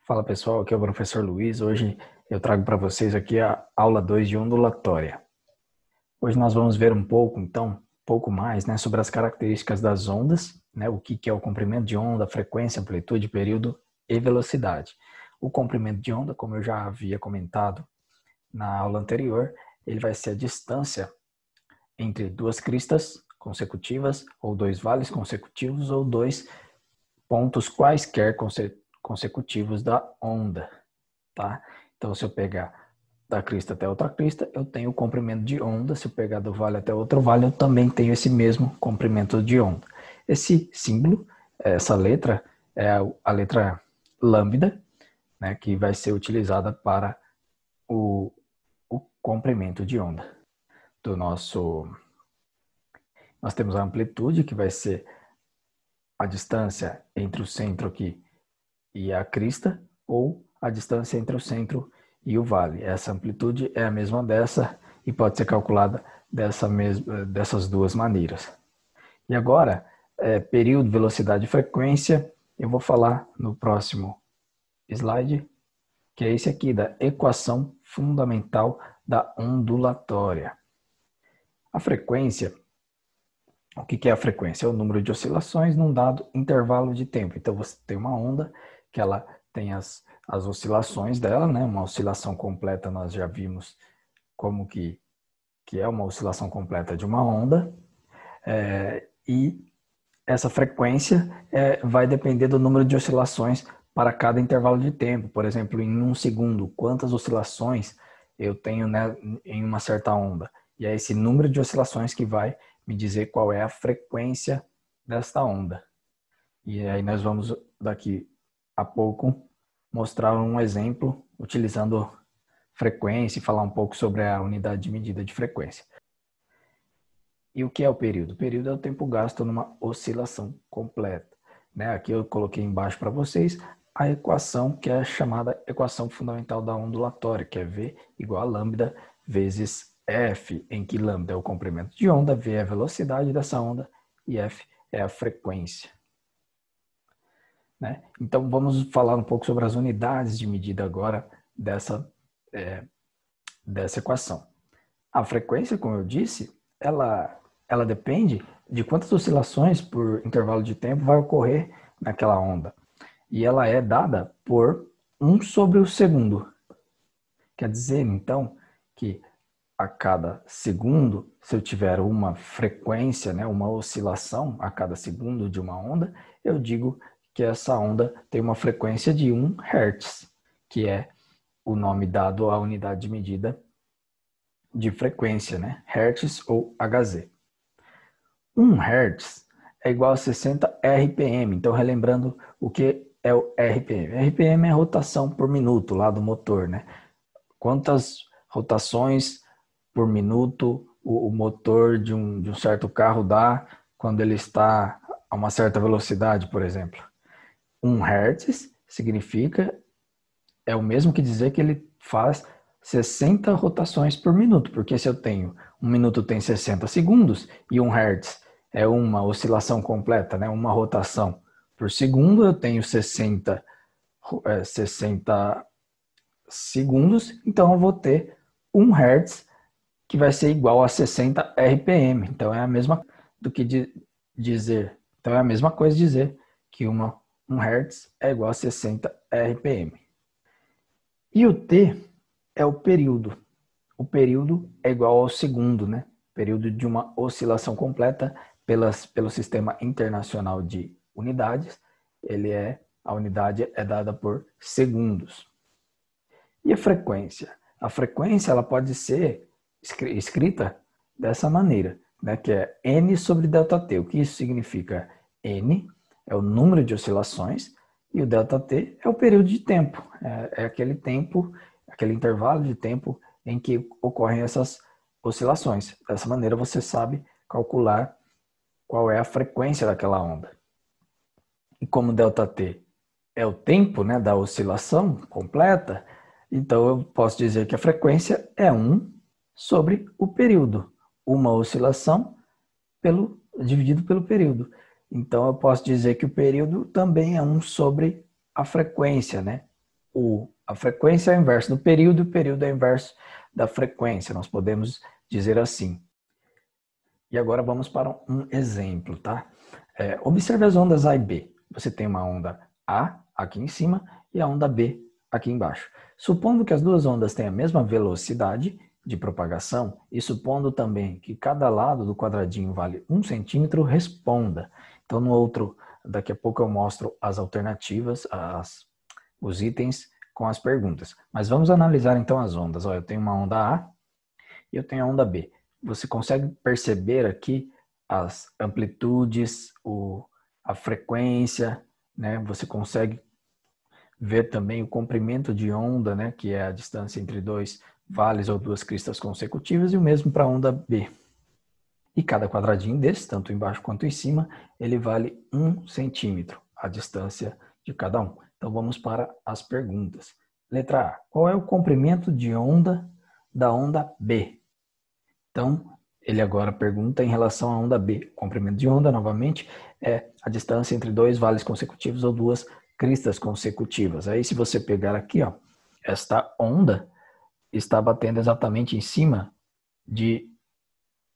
Fala pessoal, aqui é o professor Luiz. Hoje eu trago para vocês aqui a aula 2 de ondulatória. Hoje nós vamos ver um pouco mais, sobre as características das ondas, o que é o comprimento de onda, frequência, amplitude, período e velocidade. O comprimento de onda, como eu já havia comentado na aula anterior, ele vai ser a distância entre duas cristas consecutivas, ou dois vales consecutivos, ou dois pontos quaisquer consecutivos da onda, tá? Então, se eu pegar da crista até outra crista, eu tenho o comprimento de onda. Se eu pegar do vale até outro vale, eu também tenho esse mesmo comprimento de onda. Esse símbolo, essa letra, é a letra lambda, que vai ser utilizada para o comprimento de onda do nosso... Nós temos a amplitude, que vai ser a distância entre o centro aqui e a crista, ou a distância entre o centro e o vale. Essa amplitude é a mesma dessa e pode ser calculada dessas duas maneiras. E agora, período, velocidade e frequência, eu vou falar no próximo slide, que é esse aqui, da equação fundamental da ondulatória. A frequência, o que é a frequência? É o número de oscilações num dado intervalo de tempo. Então, você tem uma onda que ela tem as oscilações dela, uma oscilação completa, nós já vimos como que é uma oscilação completa de uma onda, e essa frequência vai depender do número de oscilações para cada intervalo de tempo. Por exemplo, em um segundo, quantas oscilações eu tenho em uma certa onda. E é esse número de oscilações que vai me dizer qual é a frequência desta onda. E aí nós vamos, daqui a pouco, mostrar um exemplo utilizando frequência e falar um pouco sobre a unidade de medida de frequência. E o que é o período? O período é o tempo gasto numa oscilação completa. Aqui eu coloquei embaixo para vocês a equação que é chamada equação fundamental da ondulatória, que é V igual a lambda vezes F, em que lambda é o comprimento de onda, V é a velocidade dessa onda e F é a frequência. Então vamos falar um pouco sobre as unidades de medida agora dessa equação. A frequência, como eu disse, ela depende de quantas oscilações por intervalo de tempo vai ocorrer naquela onda. E ela é dada por 1 sobre o segundo. Quer dizer, então, que a cada segundo, se eu tiver uma frequência, uma oscilação a cada segundo de uma onda, eu digo que essa onda tem uma frequência de 1 Hz, que é o nome dado à unidade de medida de frequência, Hertz ou Hz. 1 Hz é igual a 60 RPM. Então, relembrando o que é o RPM. RPM é rotação por minuto lá do motor, Quantas rotações por minuto o motor de um certo carro dá quando ele está a uma certa velocidade, por exemplo. 1 Hz significa, é o mesmo que dizer que ele faz 60 rotações por minuto, porque se eu tenho, um minuto tem 60 segundos e 1 Hz é uma oscilação completa, uma rotação por segundo, eu tenho 60 segundos, então eu vou ter 1 Hz que vai ser igual a 60 RPM. Então é a mesma do que dizer. Então é a mesma coisa dizer que 1 Hz é igual a 60 RPM. E o T é o período. O período é igual ao segundo, Período de uma oscilação completa pelo Sistema Internacional de Unidades. A unidade é dada por segundos. E a frequência? A frequência ela pode ser escrita dessa maneira, que é N sobre ΔT. O que isso significa? N é o número de oscilações e o ΔT é o período de tempo. É aquele tempo, aquele intervalo de tempo em que ocorrem essas oscilações. Dessa maneira você sabe calcular qual é a frequência daquela onda. E como ΔT é o tempo da oscilação completa, então eu posso dizer que a frequência é 1 sobre o período. Uma oscilação dividido pelo período. Então eu posso dizer que o período também é 1 sobre a frequência, A frequência é o inverso do período e o período é o inverso da frequência. Nós podemos dizer assim. E agora vamos para um exemplo, tá? Observe as ondas A e B. Você tem uma onda A aqui em cima e a onda B aqui embaixo. Supondo que as duas ondas têm a mesma velocidade de propagação e supondo também que cada lado do quadradinho vale 1 centímetro, responda. Então, no outro, daqui a pouco eu mostro as alternativas, os itens com as perguntas. Mas vamos analisar então as ondas. Eu tenho uma onda A e eu tenho a onda B. Você consegue perceber aqui as amplitudes, a frequência, né? Você consegue ver também o comprimento de onda, né? Que é a distância entre dois vales ou duas cristas consecutivas, e o mesmo para a onda B. E cada quadradinho desse, tanto embaixo quanto em cima, ele vale 1 centímetro, a distância de cada um. Então vamos para as perguntas. Letra A. Qual é o comprimento de onda da onda B? Então, ele agora pergunta em relação à onda B. O comprimento de onda, novamente, é a distância entre dois vales consecutivos ou duas cristas consecutivas. Aí, se você pegar aqui, ó, esta onda está batendo exatamente em cima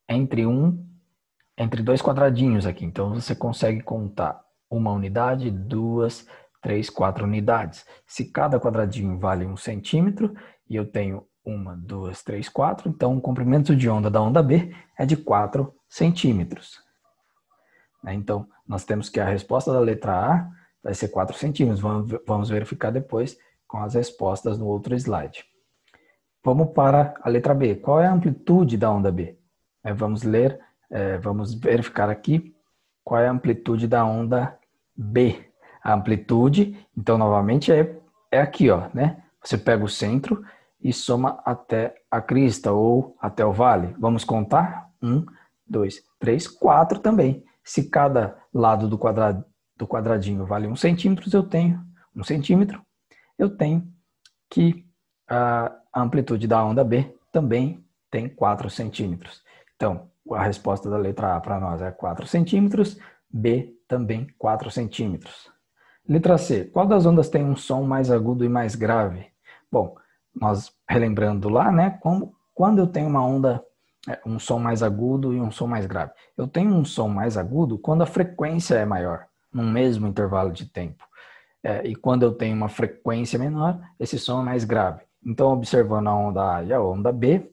entre dois quadradinhos aqui. Então, você consegue contar uma unidade, 2, 3, 4 unidades. Se cada quadradinho vale 1 centímetro e eu tenho 1, 2, 3, 4, então o comprimento de onda da onda B é de 4 centímetros. Então, nós temos que a resposta da letra A vai ser 4 centímetros. Vamos verificar depois com as respostas no outro slide. Vamos para a letra B. Qual é a amplitude da onda B? Vamos verificar aqui qual é a amplitude da onda B. A amplitude, então, novamente, é aqui, ó, né? Você pega o centro e soma até a crista ou até o vale. Vamos contar? 1, 2, 3, 4 também. Se cada lado do quadradinho vale 1 centímetro, eu tenho 1 centímetro, eu tenho que a amplitude da onda B também tem 4 centímetros. Então, a resposta da letra A para nós é 4 centímetros, B também 4 centímetros. Letra C. Qual das ondas tem um som mais agudo e mais grave? Bom, nós relembrando lá, né? Quando eu tenho uma onda, um som mais agudo e um som mais grave. Eu tenho um som mais agudo quando a frequência é maior, num mesmo intervalo de tempo. E quando eu tenho uma frequência menor, esse som é mais grave. Então, observando a onda A e a onda B,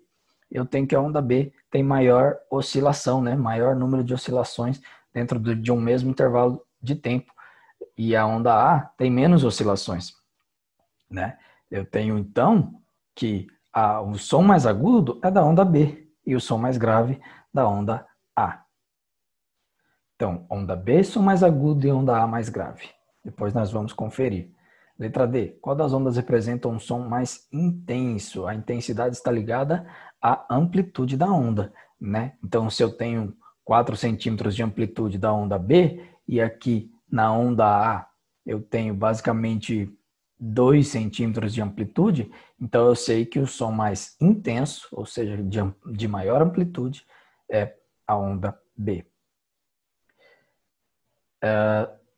eu tenho que a onda B tem maior oscilação, né? Maior número de oscilações dentro de um mesmo intervalo de tempo. E a onda A tem menos oscilações, né? Eu tenho, então, que o som mais agudo é da onda B e o som mais grave da onda A. Então, onda B, som mais agudo e onda A mais grave. Depois nós vamos conferir. Letra D. Qual das ondas representa um som mais intenso? A intensidade está ligada à amplitude da onda, né? Então, se eu tenho 4 centímetros de amplitude da onda B e aqui na onda A eu tenho basicamente 2 centímetros de amplitude, então eu sei que o som mais intenso, ou seja, de maior amplitude, é a onda B.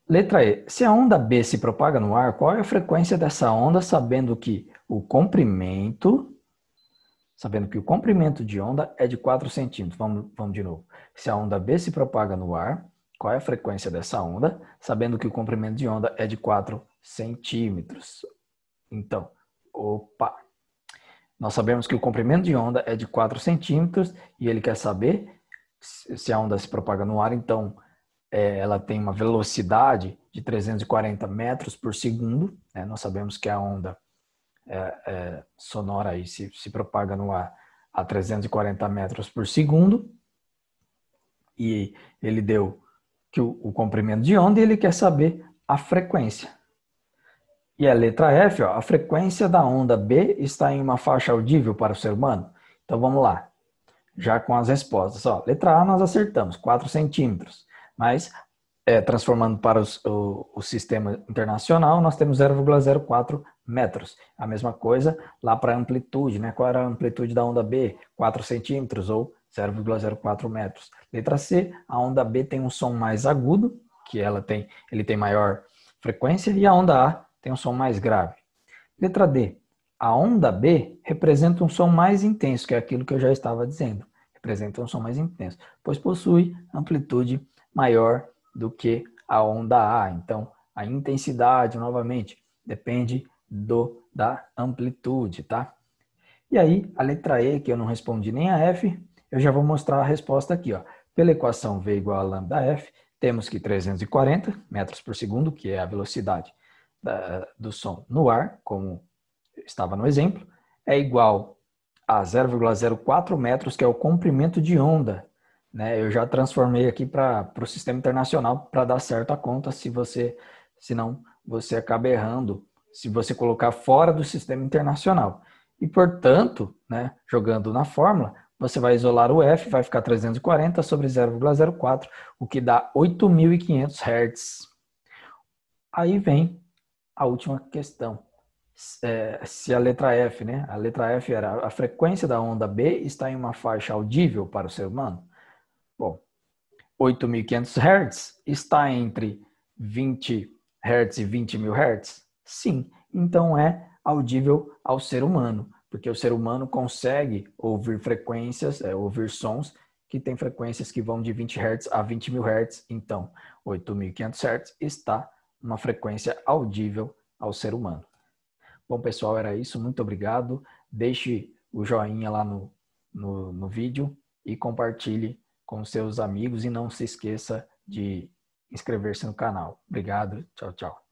Letra E. Se a onda B se propaga no ar, qual é a frequência dessa onda, sabendo que o comprimento de onda é de 4 centímetros? Vamos de novo. Se a onda B se propaga no ar, qual é a frequência dessa onda, sabendo que o comprimento de onda é de 4 centímetros? Então, nós sabemos que o comprimento de onda é de 4 centímetros e ele quer saber se a onda se propaga no ar, então ela tem uma velocidade de 340 metros por segundo. Né? Nós sabemos que a onda sonora aí se propaga no ar a 340 metros por segundo. E ele deu que o comprimento de onda e ele quer saber a frequência. E a letra F, ó, a frequência da onda B está em uma faixa audível para o ser humano? Então vamos lá, já com as respostas. Ó, letra A nós acertamos, 4 centímetros. Mas, transformando para o sistema internacional, nós temos 0,04 metros. A mesma coisa lá para a amplitude, né? Qual era a amplitude da onda B? 4 centímetros ou 0,04 metros. Letra C, a onda B tem um som mais agudo, que ele tem maior frequência, e a onda A tem um som mais grave. Letra D. A onda B representa um som mais intenso, que é aquilo que eu já estava dizendo. Representa um som mais intenso, pois possui amplitude maior do que a onda A. Então, a intensidade, novamente, depende da amplitude, tá? E aí, a letra E, que eu não respondi nem a F, eu já vou mostrar a resposta aqui, ó. Pela equação V igual a lambda F, temos que 340 metros por segundo, que é a velocidade do som no ar, como estava no exemplo, é igual a 0,04 metros, que é o comprimento de onda. Né? Eu já transformei aqui para o sistema internacional para dar certo a conta, senão você acaba errando se você colocar fora do sistema internacional. E, portanto, né, jogando na fórmula, você vai isolar o F, vai ficar 340 sobre 0,04, o que dá 8.500 Hz. Aí vem a última questão. Se a letra F, né? A letra F era a frequência da onda B está em uma faixa audível para o ser humano? Bom, 8.500 Hz está entre 20 Hz e 20.000 Hz? Sim, então é audível ao ser humano, porque o ser humano consegue ouvir frequências, ouvir sons que têm frequências que vão de 20 Hz a 20.000 Hz. Então, 8.500 Hz está uma frequência audível ao ser humano. Bom, pessoal, era isso. Muito obrigado. Deixe o joinha lá no vídeo e compartilhe com seus amigos e não se esqueça de inscrever-se no canal. Obrigado. Tchau, tchau.